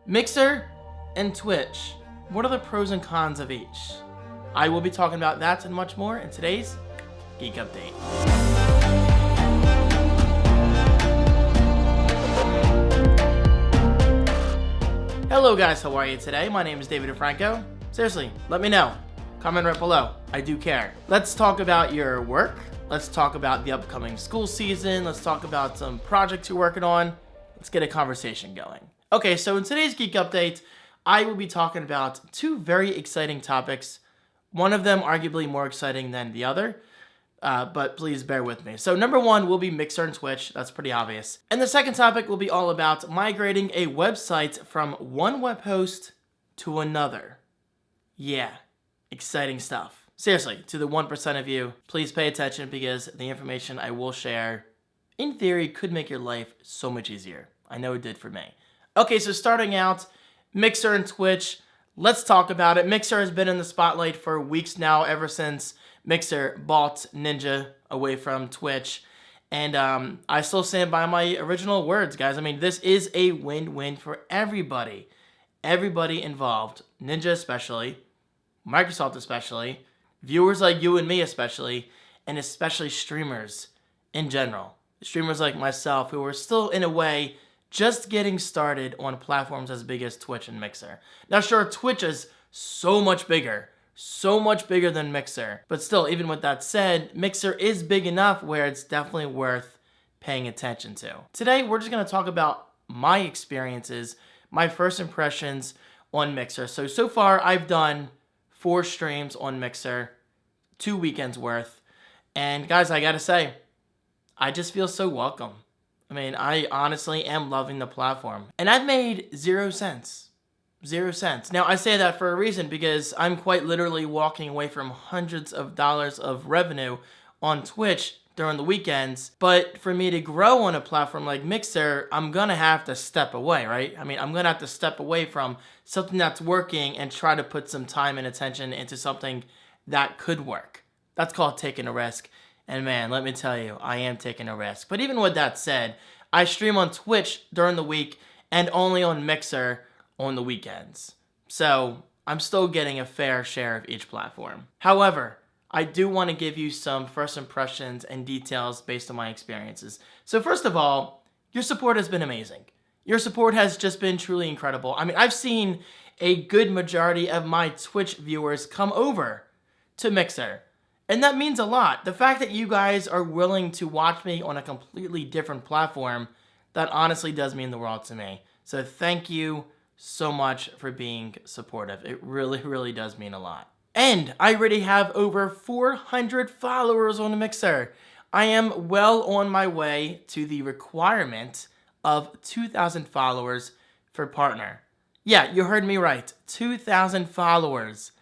Mixer and Twitch. What are the pros and cons of each? I will be talking about that and much more in today's Geek Update. Hello guys, how are you today? My name is David Franco. Seriously, let me know. Comment right below. I do care. Let's talk about your work. Let's talk about the upcoming school season. Let's talk about some projects you're working on. Let's get a conversation going. Okay, so in today's Geek Update, I will be talking about two very exciting topics. One of them arguably more exciting than the other, but please bear with me. So number one will be Mixer and Twitch. That's pretty obvious. And the second topic will be all about migrating a website from one web host to another. Yeah, exciting stuff. Seriously, to the 1% of you, please pay attention because the information I will share, in theory, could make your life so much easier. I know it did for me. Okay, so starting out, Mixer and Twitch. Let's talk about it. Mixer has been in the spotlight for weeks now, ever since Mixer bought Ninja away from Twitch. And I still stand by my original words, guys. I mean, this is a win-win for everybody. Everybody involved. Ninja especially, Microsoft especially, viewers like you and me especially, and especially streamers in general. Streamers like myself who are still, in a way, just getting started on platforms as big as Twitch and Mixer. Now sure, Twitch is so much bigger than Mixer. But still, even with that said, Mixer is big enough where it's definitely worth paying attention to. Today, we're just gonna talk about my experiences, my first impressions on Mixer. So far, I've done 4 streams on Mixer, 2 weekends worth. And guys, I gotta say, I just feel so welcome. I mean, I honestly am loving the platform. And I've made 0 cents. 0 cents. Now, I say that for a reason because I'm quite literally walking away from hundreds of dollars of revenue on Twitch during the weekends. But for me to grow on a platform like Mixer, I'm gonna have to step away, right? I mean, I'm gonna have to step away from something that's working and try to put some time and attention into something that could work. That's called taking a risk. And man, let me tell you, I am taking a risk. But even with that said, I stream on Twitch during the week and only on Mixer on the weekends. So I'm still getting a fair share of each platform. However, I do want to give you some first impressions and details based on my experiences. So first of all, your support has been amazing. Your support has just been truly incredible. I mean, I've seen a good majority of my Twitch viewers come over to Mixer. And that means a lot. The fact that you guys are willing to watch me on a completely different platform, that honestly does mean the world to me. So thank you so much for being supportive. It really, really does mean a lot. And I already have over 400 followers on Mixer. I am well on my way to the requirement of 2,000 followers for partner. Yeah, you heard me right. 2,000 followers.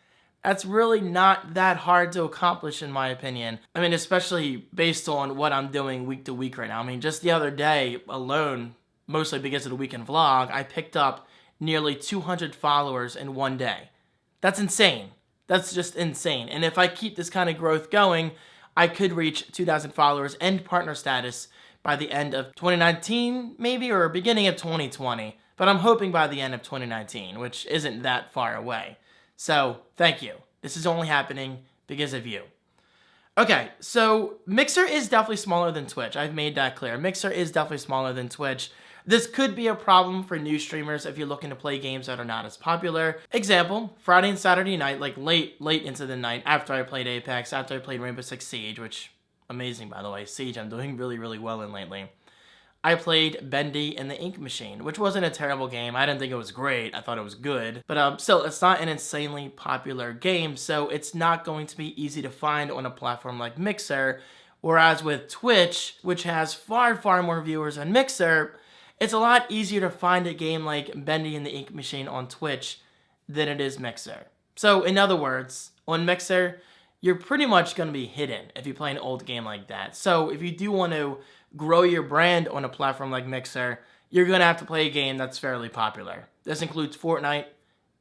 That's really not that hard to accomplish in my opinion. I mean, especially based on what I'm doing week to week right now. I mean, just the other day alone, mostly because of the weekend vlog, I picked up nearly 200 followers in one day. That's insane. That's just insane. And if I keep this kind of growth going, I could reach 2,000 followers and partner status by the end of 2019, maybe, or beginning of 2020. But I'm hoping by the end of 2019, which isn't that far away. So, thank you. This is only happening because of you. Okay, so Mixer is definitely smaller than Twitch. I've made that clear. Mixer is definitely smaller than Twitch. This could be a problem for new streamers if you're looking to play games that are not as popular. Example, Friday and Saturday night, like late into the night, after I played Apex, after I played Rainbow Six Siege, which, amazing by the way, Siege I'm doing really, really well in lately. I played Bendy and the Ink Machine, which wasn't a terrible game. I didn't think it was great. I thought it was good. But still, it's not an insanely popular game, so it's not going to be easy to find on a platform like Mixer. Whereas with Twitch, which has far, far more viewers than Mixer, it's a lot easier to find a game like Bendy and the Ink Machine on Twitch than it is Mixer. So, in other words, on Mixer, you're pretty much going to be hidden if you play an old game like that. So, if you do want to grow your brand on a platform like Mixer, you're going to have to play a game that's fairly popular. This includes Fortnite,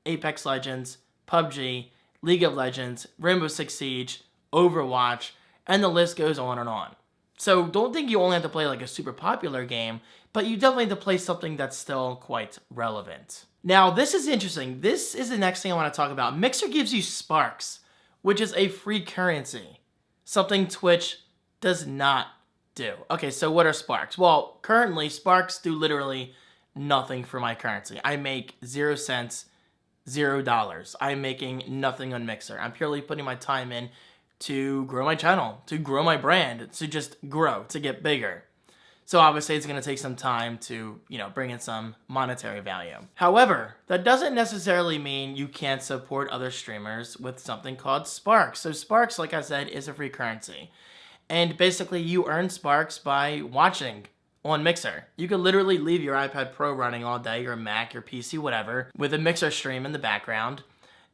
Apex Legends, PUBG, League of Legends, Rainbow Six Siege, Overwatch, and the list goes on and on. So don't think you only have to play like a super popular game, but you definitely have to play something that's still quite relevant. Now, this is interesting. This is the next thing I want to talk about. Mixer gives you Sparks, which is a free currency, something Twitch does not do. Okay, so what are Sparks? Well, currently, Sparks do literally nothing for my currency. I make 0 cents, $0. I'm making nothing on Mixer. I'm purely putting my time in to grow my channel, to grow my brand, to just grow, to get bigger. So obviously it's going to take some time to, bring in some monetary value. However, that doesn't necessarily mean you can't support other streamers with something called Sparks. So Sparks, like I said, is a free currency. And basically you earn Sparks by watching on Mixer. You could literally leave your iPad Pro running all day, your Mac, your PC, whatever, with a Mixer stream in the background,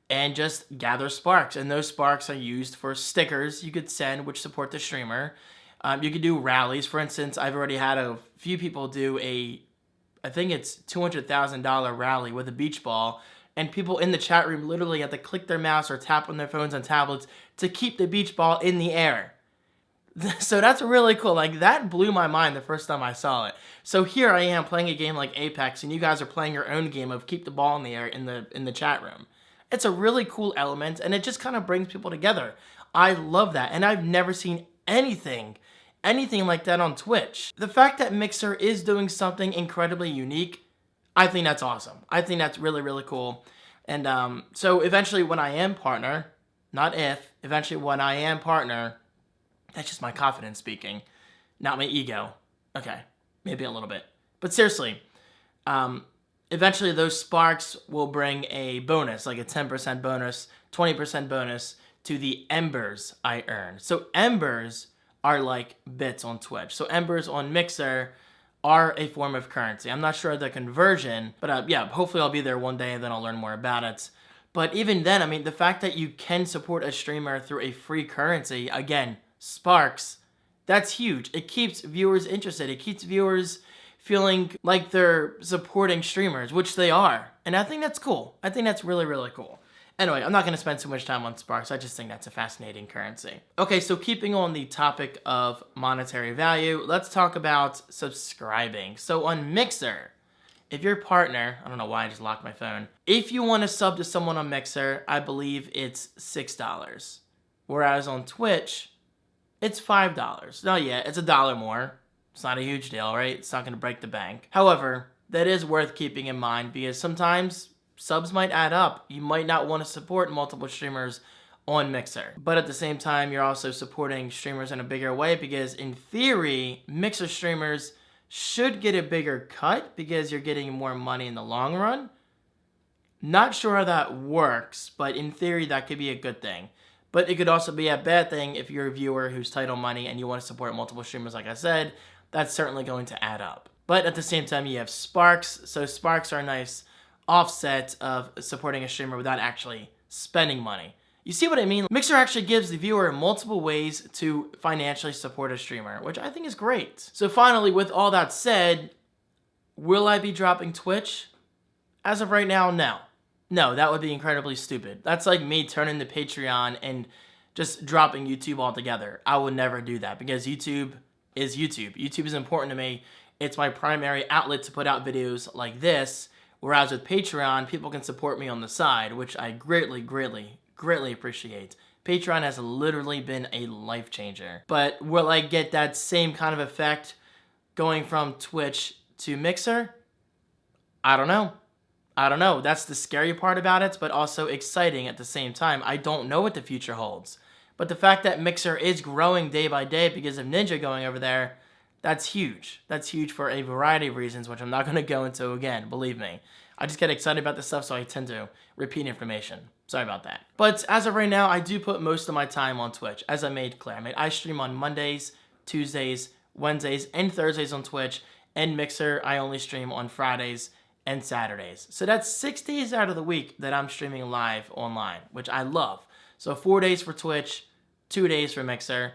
and just gather Sparks. And those Sparks are used for stickers you could send, which support the streamer. You could do rallies. For instance, I've already had a few people do I think it's $200,000 rally with a beach ball, and people in the chat room literally have to click their mouse or tap on their phones and tablets to keep the beach ball in the air. So that's really cool. Like, that blew my mind the first time I saw it. So here I am playing a game like Apex, and you guys are playing your own game of keep the ball in the air in the chat room. It's a really cool element, and it just kind of brings people together. I love that, and I've never seen anything like that on Twitch. The fact that Mixer is doing something incredibly unique, I think that's awesome. I think that's really, really cool. And so eventually when I am partner, not if, eventually when I am partner, that's just my confidence speaking, not my ego. Okay, maybe a little bit. But seriously, eventually those Sparks will bring a bonus, like a 10% bonus, 20% bonus to the Embers I earn. So Embers are like bits on Twitch. So Embers on Mixer are a form of currency. I'm not sure of the conversion, but yeah, hopefully I'll be there one day and then I'll learn more about it. But even then, I mean, the fact that you can support a streamer through a free currency, again, Sparks, that's huge. It keeps viewers interested. It keeps viewers feeling like they're supporting streamers, which they are. And I think that's cool. I think that's really, really cool. Anyway, I'm not going to spend too much time on Sparks. I just think that's a fascinating currency. Okay, so keeping on the topic of monetary value, let's talk about subscribing. So on Mixer, if your partner, I don't know why I just locked my phone. If you want to sub to someone on Mixer, I believe it's $6. Whereas on Twitch, it's $5. No, yeah, it's $1 more. It's not a huge deal, right? It's not going to break the bank. However, that is worth keeping in mind because sometimes subs might add up. You might not want to support multiple streamers on Mixer. But at the same time, you're also supporting streamers in a bigger way because in theory, Mixer streamers should get a bigger cut because you're getting more money in the long run. Not sure how that works, but in theory, that could be a good thing. But it could also be a bad thing if you're a viewer who's tight on money and you want to support multiple streamers, like I said. That's certainly going to add up. But at the same time, you have Sparks. So Sparks are a nice offset of supporting a streamer without actually spending money. You see what I mean? Mixer actually gives the viewer multiple ways to financially support a streamer, which I think is great. So finally, with all that said, will I be dropping Twitch? As of right now, no. No, that would be incredibly stupid. That's like me turning to Patreon and just dropping YouTube altogether. I would never do that because YouTube is YouTube. YouTube is important to me. It's my primary outlet to put out videos like this. Whereas with Patreon, people can support me on the side, which I greatly, greatly, greatly appreciate. Patreon has literally been a life changer. But will I get that same kind of effect going from Twitch to Mixer? I don't know. I don't know. That's the scary part about it, but also exciting at the same time. I don't know what the future holds. But the fact that Mixer is growing day by day because of Ninja going over there, that's huge. That's huge for a variety of reasons, which I'm not going to go into again, believe me. I just get excited about this stuff, so I tend to repeat information. Sorry about that. But as of right now, I do put most of my time on Twitch, as I made clear. I stream on Mondays, Tuesdays, Wednesdays, and Thursdays on Twitch, and Mixer, I only stream on Fridays and Saturdays. So that's 6 days out of the week that I'm streaming live online, which I love. So 4 days for Twitch, 2 days for Mixer.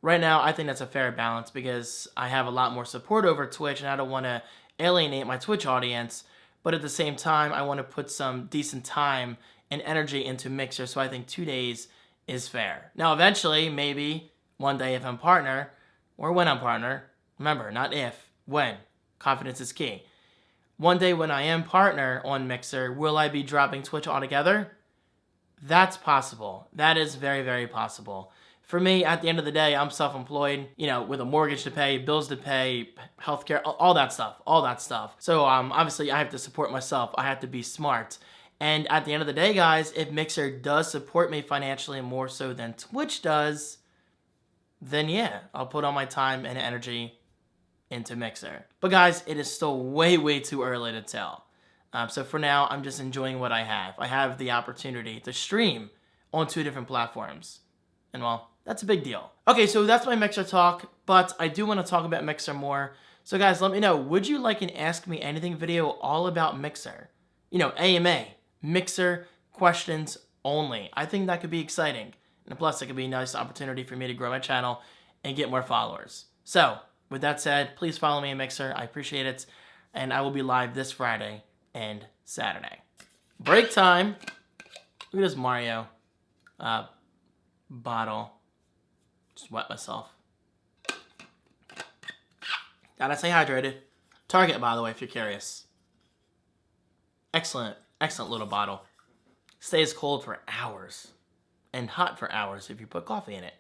Right now, I think that's a fair balance because I have a lot more support over Twitch and I don't want to alienate my Twitch audience. But at the same time, I want to put some decent time and energy into Mixer, so I think 2 days is fair. Now, eventually, maybe one day if I'm partner, or when I'm partner. Remember, not if, when. Confidence is key. One day when I am partner on Mixer, will I be dropping Twitch altogether? That's possible. That is very, very possible. For me, at the end of the day, I'm self-employed, with a mortgage to pay, bills to pay, healthcare, all that stuff. So obviously, I have to support myself. I have to be smart. And at the end of the day, guys, if Mixer does support me financially more so than Twitch does, then yeah, I'll put all my time and energy into Mixer. But guys, it is still way, way too early to tell. So for now, I'm just enjoying what I have. I have the opportunity to stream on 2 different platforms. And well, that's a big deal. Okay, so that's my Mixer talk, but I do want to talk about Mixer more. So guys, let me know, would you like an Ask Me Anything video all about Mixer? AMA, Mixer, questions only. I think that could be exciting. And plus, it could be a nice opportunity for me to grow my channel and get more followers. So, with that said, please follow me on Mixer. I appreciate it. And I will be live this Friday and Saturday. Break time. Look at this Mario bottle. Just wet myself. Gotta stay hydrated. Target, by the way, if you're curious. Excellent, excellent little bottle. Stays cold for hours. And hot for hours if you put coffee in it.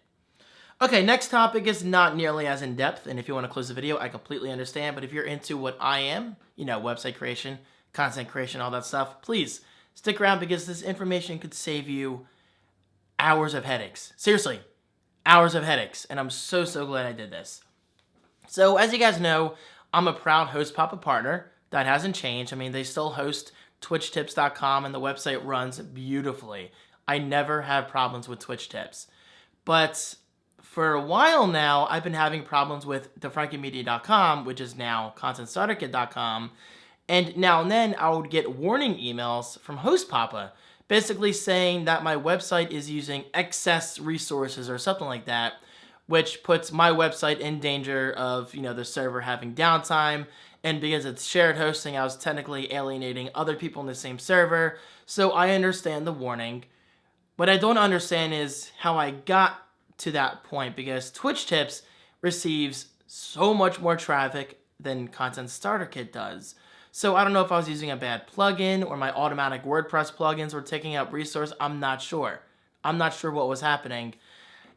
Okay, next topic is not nearly as in-depth, and if you want to close the video, I completely understand, but if you're into what I am, website creation, content creation, all that stuff, please stick around because this information could save you hours of headaches. Seriously, hours of headaches, and I'm so, so glad I did this. So, as you guys know, I'm a proud Host Papa partner. That hasn't changed. I mean, they still host twitchtips.com, and the website runs beautifully. I never have problems with Twitch tips. But for a while now, I've been having problems with thefrankiemedia.com, which is now contentstarterkit.com. And now and then, I would get warning emails from Host Papa, basically saying that my website is using excess resources or something like that, which puts my website in danger of, the server having downtime. And because it's shared hosting, I was technically alienating other people in the same server. So I understand the warning. What I don't understand is how I got to that point, because Twitch Tips receives so much more traffic than Content Starter Kit does. So I don't know if I was using a bad plugin or my automatic WordPress plugins were taking up resource. I'm not sure. I'm not sure what was happening.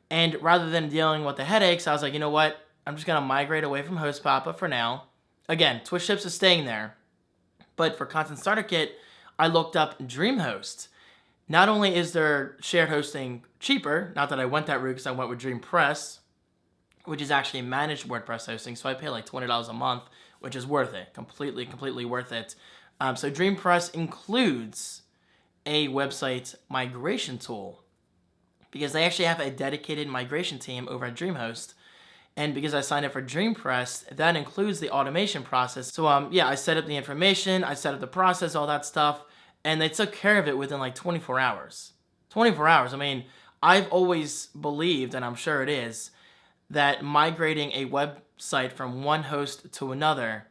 And rather than dealing with the headaches, I was like, you know what? I'm just going to migrate away from Host Papa for now. Again, Twitch Tips is staying there. But for Content Starter Kit, I looked up DreamHost. Not only is their shared hosting cheaper, not that I went that route because I went with DreamPress, which is actually managed WordPress hosting, so I pay like $20 a month, which is worth it, completely worth it. So DreamPress includes a website migration tool because they actually have a dedicated migration team over at DreamHost. And because I signed up for DreamPress, that includes the automation process. So yeah, I set up the information, I set up the process, all that stuff, and they took care of it within like 24 hours. 24 hours. I mean, I've always believed, and I'm sure it is, that migrating a website from one host to another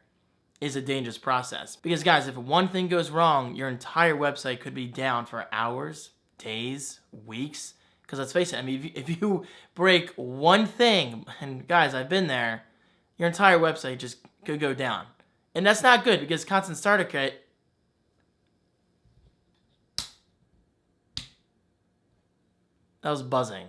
is a dangerous process. Because guys, if one thing goes wrong, your entire website could be down for hours, days, weeks. Because let's face it, I mean, if you break one thing, and guys, I've been there, your entire website just could go down. And that's not good because Content Starter Kit, that was buzzing.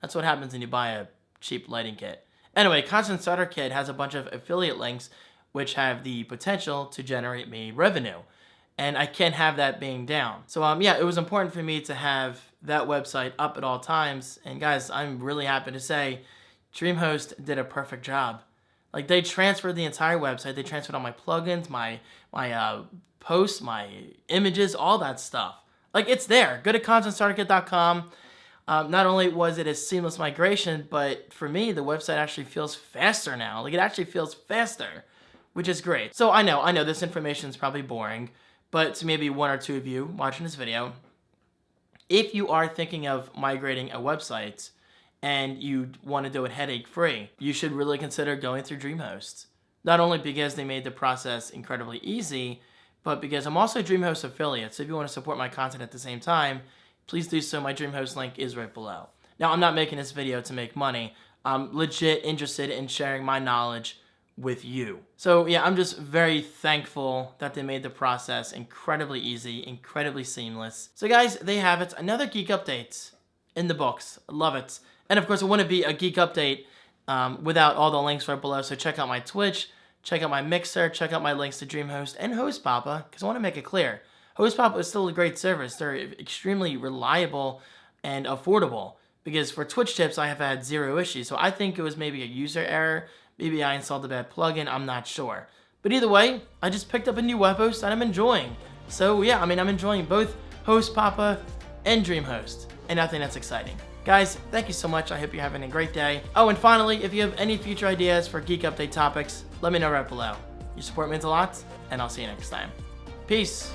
That's what happens when you buy a cheap lighting kit. Anyway, Content Starter Kit has a bunch of affiliate links which have the potential to generate me revenue. And I can't have that being down. So yeah, it was important for me to have that website up at all times. And guys, I'm really happy to say DreamHost did a perfect job. Like, they transferred the entire website. They transferred all my plugins, my posts, my images, all that stuff. Like, it's there. Go to contentstarterkit.com. Not only was it a seamless migration, but for me, the website actually feels faster now. Like, it actually feels faster, which is great. So I know this information is probably boring, but to maybe one or two of you watching this video, if you are thinking of migrating a website and you want to do it headache-free, you should really consider going through DreamHost. Not only because they made the process incredibly easy, but because I'm also a DreamHost affiliate, so if you want to support my content at the same time, please do so. My DreamHost link is right below. Now, I'm not making this video to make money. I'm legit interested in sharing my knowledge with you. So yeah, I'm just very thankful that they made the process incredibly easy, incredibly seamless. So guys, they have it. Another Geek update in the books. I love it. And of course, it wouldn't be a Geek update without all the links right below. So check out my Twitch, check out my Mixer, check out my links to DreamHost and HostPapa, because I want to make it clear. HostPapa is still a great service. They're extremely reliable and affordable, because for Twitch tips, I have had zero issues. So I think it was maybe a user error. Maybe I installed a bad plugin. I'm not sure. But either way, I just picked up a new web host that I'm enjoying. So yeah, I mean, I'm enjoying both HostPapa and DreamHost. And I think that's exciting. Guys, thank you so much. I hope you're having a great day. Oh, and finally, if you have any future ideas for Geek Update topics, let me know right below. Your support means a lot, and I'll see you next time. Peace.